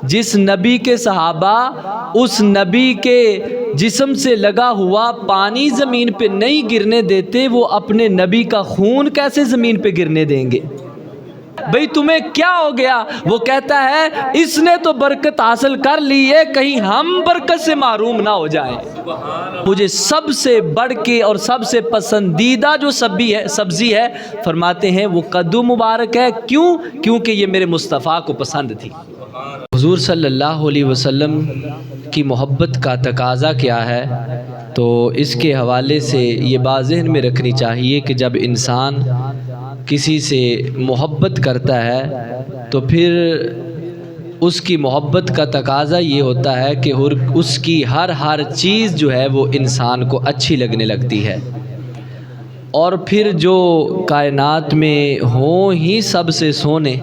جس نبی کے صحابہ اس نبی کے جسم سے لگا ہوا پانی زمین پہ نہیں گرنے دیتے، وہ اپنے نبی کا خون کیسے زمین پہ گرنے دیں گے؟ بھئی تمہیں کیا ہو گیا؟ وہ کہتا ہے اس نے تو برکت حاصل کر لی ہے، کہیں ہم برکت سے محروم نہ ہو جائیں۔ مجھے سب سے بڑھ کے اور سب سے پسندیدہ جو سبزی ہے فرماتے ہیں وہ کدو مبارک ہے۔ کیوں؟ کیونکہ یہ میرے مصطفیٰ کو پسند تھی۔ حضور صلی اللہ علیہ وسلم کی محبت کا تقاضا کیا ہے؟ تو اس کے حوالے سے یہ بات ذہن میں رکھنی چاہیے کہ جب انسان کسی سے محبت کرتا ہے تو پھر اس کی محبت کا تقاضا یہ ہوتا ہے کہ اس کی ہر چیز جو ہے وہ انسان کو اچھی لگنے لگتی ہے، اور پھر جو کائنات میں ہوں ہی سب سے سونے،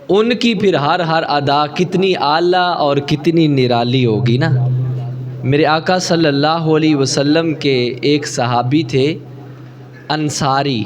ان کی پھر ہر ادا کتنی اعلیٰ اور کتنی نرالی ہوگی نا۔ میرے آقا صلی اللہ علیہ وسلم کے ایک صحابی تھے انصاری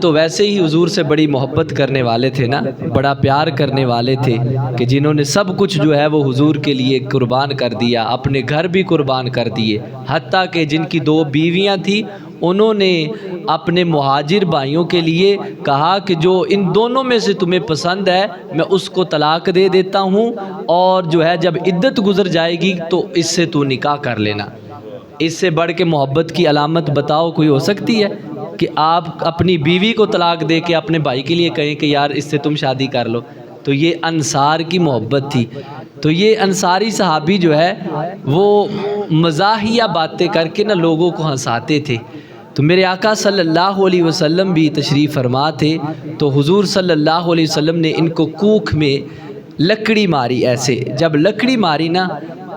تو ویسے ہی حضور سے بڑی محبت کرنے والے تھے نا، بڑا پیار کرنے والے تھے کہ جنہوں نے سب کچھ جو ہے وہ حضور کے لیے قربان کر دیا، اپنے گھر بھی قربان کر دیے، حتیٰ کہ جن کی 2 بیویاں تھیں انہوں نے اپنے مہاجر بھائیوں کے لیے کہا کہ جو ان دونوں میں سے تمہیں پسند ہے میں اس کو طلاق دے دیتا ہوں، اور جو ہے جب عدت گزر جائے گی تو اس سے تو نکاح کر لینا۔ اس سے بڑھ کے محبت کی علامت بتاؤ کوئی ہو سکتی ہے کہ آپ اپنی بیوی کو طلاق دے کے اپنے بھائی کے لیے کہیں کہ یار اس سے تم شادی کر لو؟ تو یہ انصار کی محبت تھی۔ تو یہ انصاری صحابی جو ہے وہ مزاحیہ باتیں کر کے نا لوگوں کو ہنساتے تھے۔ تو میرے آقا صلی اللہ علیہ وسلم بھی تشریف فرما تھے، تو حضور صلی اللہ علیہ وسلم نے ان کو کوکھ میں لکڑی ماری۔ ایسے جب لکڑی ماری نا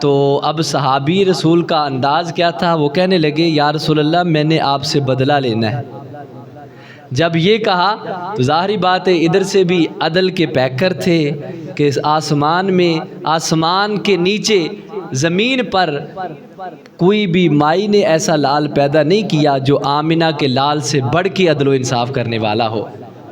تو اب صحابی رسول کا انداز کیا تھا؟ وہ کہنے لگے یا رسول اللہ میں نے آپ سے بدلہ لینا ہے۔ جب یہ کہا تو ظاہری بات ہے ادھر سے بھی عدل کے پیکر تھے کہ آسمان کے نیچے زمین پر کوئی بھی مائی نے ایسا لال پیدا نہیں کیا جو آمنہ کے لال سے بڑھ کے عدل و انصاف کرنے والا ہو۔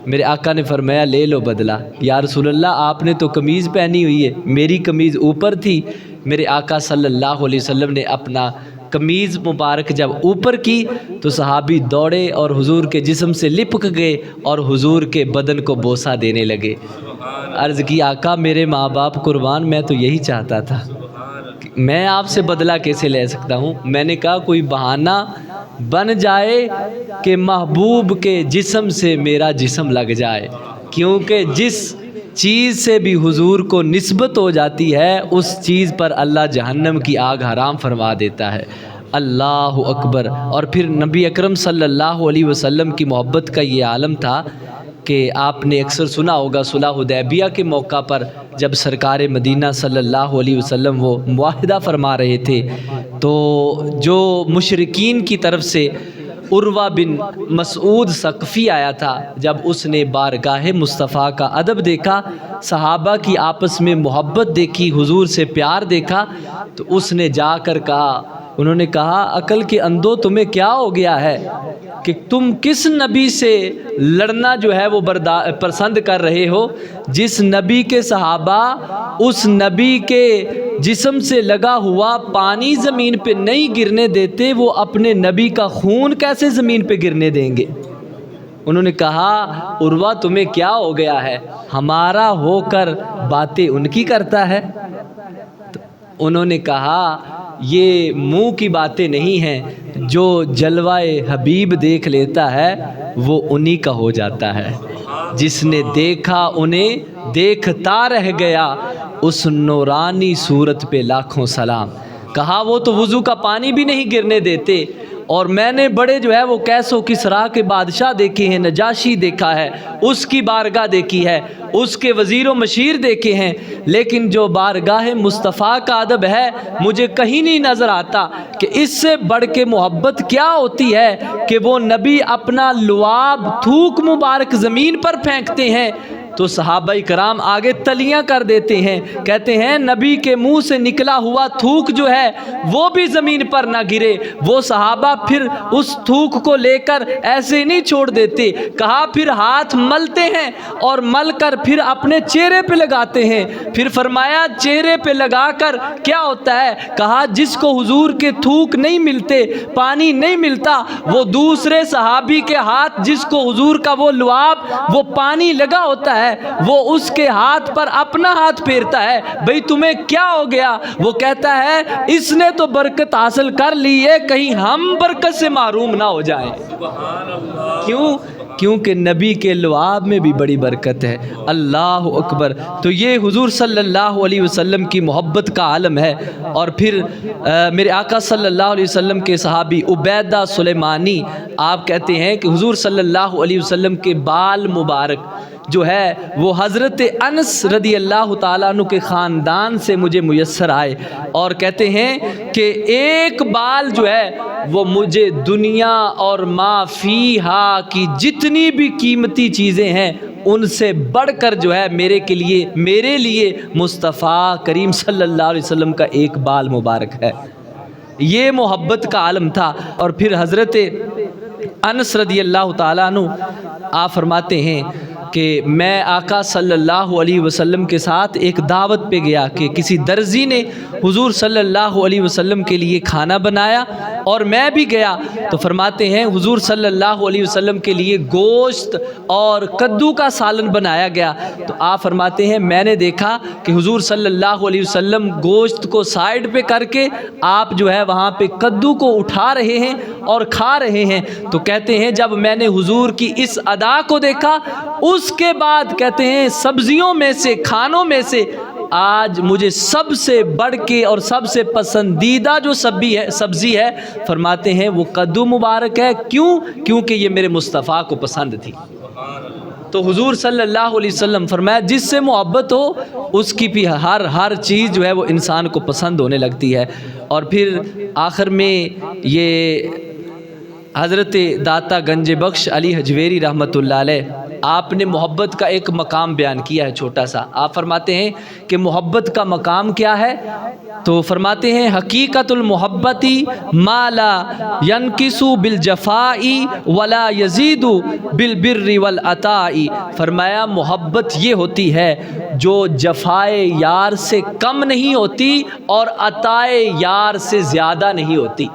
میرے آقا نے فرمایا لے لو بدلہ۔ یا رسول اللہ آپ نے تو قمیض پہنی ہوئی ہے، میری قمیض اوپر تھی۔ میرے آقا صلی اللہ علیہ وسلم نے اپنا قمیض مبارک جب اوپر کی تو صحابی دوڑے اور حضور کے جسم سے لپک گئے اور حضور کے بدن کو بوسہ دینے لگے۔ عرض کی آقا میرے ماں باپ قربان، میں تو یہی چاہتا تھا، میں آپ سے بدلہ کیسے لے سکتا ہوں؟ میں نے کہا کوئی بہانہ بن جائے کہ محبوب کے جسم سے میرا جسم لگ جائے، کیونکہ جس چیز سے بھی حضور کو نسبت ہو جاتی ہے اس چیز پر اللہ جہنم کی آگ حرام فرما دیتا ہے۔ اللہ اکبر۔ اور پھر نبی اکرم صلی اللہ علیہ وسلم کی محبت کا یہ عالم تھا کہ آپ نے اکثر سنا ہوگا صلح حدیبیہ کے موقع پر جب سرکار مدینہ صلی اللہ علیہ وسلم وہ معاہدہ فرما رہے تھے تو جو مشرکین کی طرف سے عروہ بن مسعود ثقفی آیا تھا، جب اس نے بارگاہ مصطفیٰ کا ادب دیکھا، صحابہ کی آپس میں محبت دیکھی، حضور سے پیار دیکھا، تو اس نے جا کر کہا، انہوں نے کہا عقل کے اندھو تمہیں کیا ہو گیا ہے کہ تم کس نبی سے لڑنا جو ہے وہ پسند کر رہے ہو؟ جس نبی کے صحابہ اس نبی کے جسم سے لگا ہوا پانی زمین پہ نہیں گرنے دیتے، وہ اپنے نبی کا خون کیسے زمین پہ گرنے دیں گے؟ انہوں نے کہا عروہ تمہیں کیا ہو گیا ہے، ہمارا ہو کر باتیں ان کی کرتا ہے؟ انہوں نے کہا یہ منہ کی باتیں نہیں ہیں، جو جلوائے حبیب دیکھ لیتا ہے وہ انہی کا ہو جاتا ہے۔ جس نے دیکھا انہیں دیکھتا رہ گیا، اس نورانی صورت پہ لاکھوں سلام۔ کہا وہ تو وضو کا پانی بھی نہیں گرنے دیتے، اور میں نے بڑے جو ہے وہ کیس و کسریٰ کے بادشاہ دیکھے ہیں، نجاشی دیکھا ہے، اس کی بارگاہ دیکھی ہے، اس کے وزیر و مشیر دیکھے ہیں، لیکن جو بارگاہ مصطفیٰ کا ادب ہے مجھے کہیں نہیں نظر آتا کہ اس سے بڑھ کے محبت کیا ہوتی ہے کہ وہ نبی اپنا لعاب تھوک مبارک زمین پر پھینکتے ہیں تو صحابہ کرام آگے تلیاں کر دیتے ہیں، کہتے ہیں نبی کے منہ سے نکلا ہوا تھوک جو ہے وہ بھی زمین پر نہ گرے۔ وہ صحابہ پھر اس تھوک کو لے کر ایسے نہیں چھوڑ دیتے، کہا پھر ہاتھ ملتے ہیں اور مل کر پھر اپنے چہرے پہ لگاتے ہیں۔ پھر فرمایا چہرے پہ لگا کر کیا ہوتا ہے؟ کہا جس کو حضور کے تھوک نہیں ملتے، پانی نہیں ملتا، وہ دوسرے صحابی کے ہاتھ جس کو حضور کا وہ لعاب وہ پانی لگا ہوتا ہے وہ اس کے ہاتھ پر اپنا ہاتھ پھیرتا ہے، بھئی تمہیں کیا ہو گیا؟ وہ کہتا ہے اس نے تو برکت حاصل کر لی ہے، کہیں ہم برکت سے محروم نہ ہو جائیں۔ کیوں؟ کیونکہ نبی کے لعاب میں بھی بڑی برکت ہے۔ اللہ اکبر۔ تو یہ حضور صلی اللہ علیہ وسلم کی محبت کا عالم ہے۔ اور پھر میرے آقا صلی اللہ علیہ وسلم کے صحابی عبیدہ سلیمانی آپ کہتے ہیں کہ حضور صلی اللہ علیہ وسلم کے بال مبارک جو ہے وہ حضرت انس رضی اللہ تعالیٰ عنہ کے خاندان سے مجھے میسر آئے، اور کہتے ہیں کہ ایک بال جو ہے وہ مجھے دنیا اور ما فیہا کی جتنی بھی قیمتی چیزیں ہیں ان سے بڑھ کر جو ہے میرے لیے مصطفیٰ کریم صلی اللہ علیہ وسلم کا ایک بال مبارک ہے۔ یہ محبت کا عالم تھا۔ اور پھر حضرت انس رضی اللہ تعالیٰ عنہ آپ فرماتے ہیں کہ میں آقا صلی اللہ علیہ وسلم کے ساتھ ایک دعوت پہ گیا کہ کسی درزی نے حضور صلی اللہ علیہ وسلم کے لیے کھانا بنایا اور میں بھی گیا، تو فرماتے ہیں حضور صلی اللہ علیہ وسلم کے لیے گوشت اور کدو کا سالن بنایا گیا۔ تو آپ فرماتے ہیں میں نے دیکھا کہ حضور صلی اللہ علیہ وسلم گوشت کو سائیڈ پہ کر کے آپ جو ہے وہاں پہ کدو کو اٹھا رہے ہیں اور کھا رہے ہیں۔ تو کہتے ہیں جب میں نے حضور کی اس ادا کو دیکھا اس کے بعد کہتے ہیں سبزیوں میں سے کھانوں میں سے آج مجھے سب سے بڑھ کے اور سب سے پسندیدہ جو سبزی ہے فرماتے ہیں وہ کدو مبارک ہے۔ کیوں؟ کیونکہ یہ میرے مصطفیٰ کو پسند تھی۔ تو حضور صلی اللہ علیہ وسلم فرمایا جس سے محبت ہو اس کی بھی ہر چیز جو ہے وہ انسان کو پسند ہونے لگتی ہے۔ اور پھر آخر میں یہ حضرت داتا گنج بخش علی حجویری رحمۃ اللہ علیہ آپ نے محبت کا ایک مقام بیان کیا ہے چھوٹا سا۔ آپ فرماتے ہیں کہ محبت کا مقام کیا ہے؟ تو فرماتے ہیں حقیقت المحبتی ما لا ينقص بالجفاء ولا يزيد بالبر والعطاء۔ فرمایا محبت یہ ہوتی ہے جو جفائے یار سے کم نہیں ہوتی اور عطائے یار سے زیادہ نہیں ہوتی۔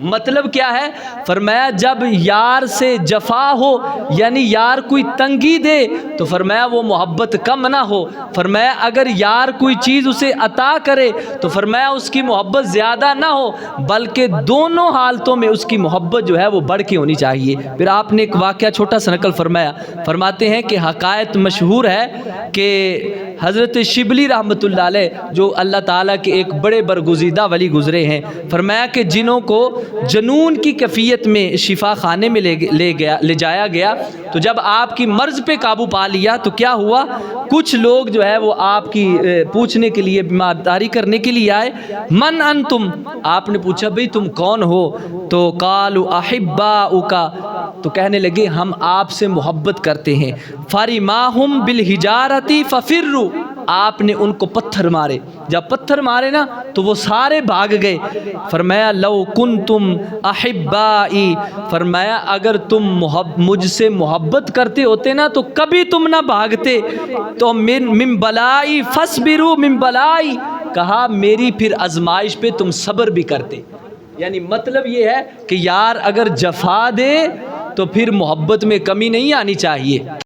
مطلب کیا ہے؟ فرمایا جب یار سے جفا ہو یعنی یار کوئی تنگی دے تو فرمایا وہ محبت کم نہ ہو، فرمایا اگر یار کوئی چیز اسے عطا کرے تو فرمایا اس کی محبت زیادہ نہ ہو، بلکہ دونوں حالتوں میں اس کی محبت جو ہے وہ بڑھ کے ہونی چاہیے۔ پھر آپ نے ایک واقعہ چھوٹا سا نقل فرمایا، فرماتے ہیں کہ حکایت مشہور ہے کہ حضرت شبلی رحمۃ اللہ علیہ جو اللہ تعالیٰ کے ایک بڑے برگزیدہ ولی گزرے ہیں، فرمایا کہ جنوں کو جنون کی کیفیت میں شفا خانے میں لے جایا گیا تو جب آپ کی مرض پہ قابو پا لیا تو کیا ہوا، کچھ لوگ جو ہے وہ آپ کی پوچھنے کے لیے بیمارداری کرنے کے لیے آئے، من انتم؟ آپ نے پوچھا بھئی تم کون ہو؟ تو قالوا احباؤک، تو کہنے لگے ہم آپ سے محبت کرتے ہیں۔ فرماہم بالحجارۃ ففروا، آپ نے ان کو پتھر مارے، جب پتھر مارے نا تو وہ سارے بھاگ گئے۔ فرمایا لو کنتم احبائی، فرمایا اگر تم مجھ سے محبت کرتے ہوتے نا تو کبھی تم نہ بھاگتے۔ تو من بلائی فاصبروا من بلائی، کہا میری پھر آزمائش پہ تم صبر بھی کرتے۔ یعنی مطلب یہ ہے کہ یار اگر جفا دے تو پھر محبت میں کمی نہیں آنی چاہیے۔